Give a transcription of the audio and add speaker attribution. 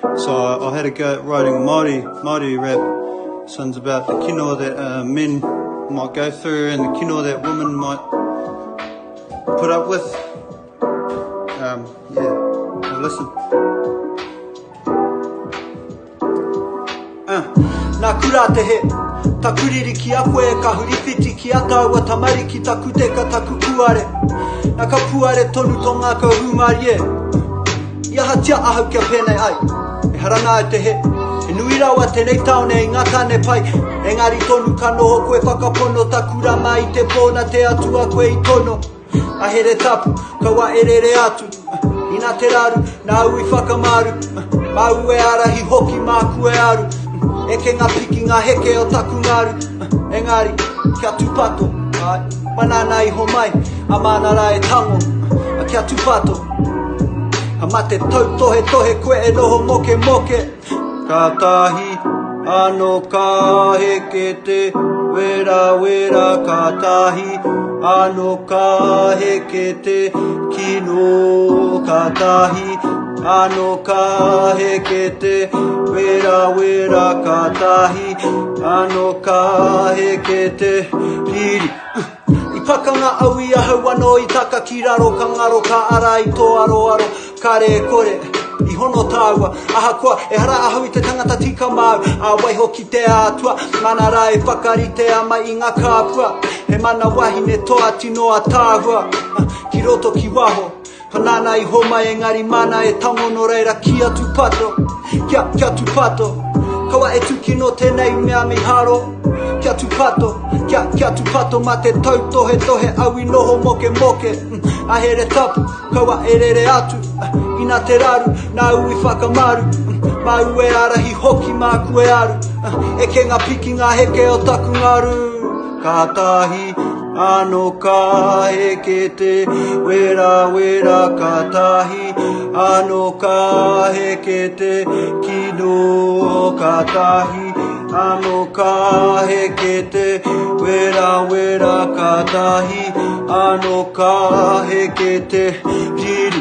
Speaker 1: So I had a go at writing a Māori rap. Songs about the kino that men might go through and the kino that women might put up with. Well, listen. Nā kura te he, ta kuriri ki a koe, ka huripiti ki a taua tamari ki taku te ka taku kuare. Nā ka puare tonu tō ngā ka humari e. Ia hatia ahau kia pēnei ai, e haranga e te he. E nui rawa tenei taone i ngā tāne pai. Engari tonu ka noho koe whakapono, ta kura mai te pōna te atua koe i tono. A here tapu, ka wa erere atu. Ina te raru, nā ui whakamaru. Mau e arahi hoki māku e aru. E ke ngā piki ngā heke o taku ngaru. Engari, kia tupato. Manana iho mai, a manara e tango. Kia tupato. A mate tau tohe tohe koe e noho moke moke. Ka tahi ano ka heke te wera wera. Ka tahi ano ka heke te kino. Ka tahi ano ka heke te wera wera. Ka tahi ano ka heke te riri. I pakanga au i ahau ano i taka ki raro ka ngaro ka ara i tō aro aro. Kare kore, i hono tāua, aha koa, e hara ahau i te tangata tika mau. A waiho ki te atua, mana ra e whakarite ama i ngā kāpua. He mana wahine toa tino a tāhua, ki roto ki waho. Hanana i homa engari mana e tangono reira kia tupato. Kia tupato, kawa e tuki no tenei mea mi haro. Kia tupato, kia tupato, ma te tau tohe tohe au i noho moke moke. A here tapu, kawa e rere atu. Ina te raru, nā ui whakamaru. Mau e arahi hoki māku e aru. E ke ngā piki ngā heke o taku ngaru. Ka tahi ano ka heke te wera wera. Ka tahi ano ka heke te kino. Ka tahi ano ka heke te wera wera. Ka tahi ano ka heke te riri.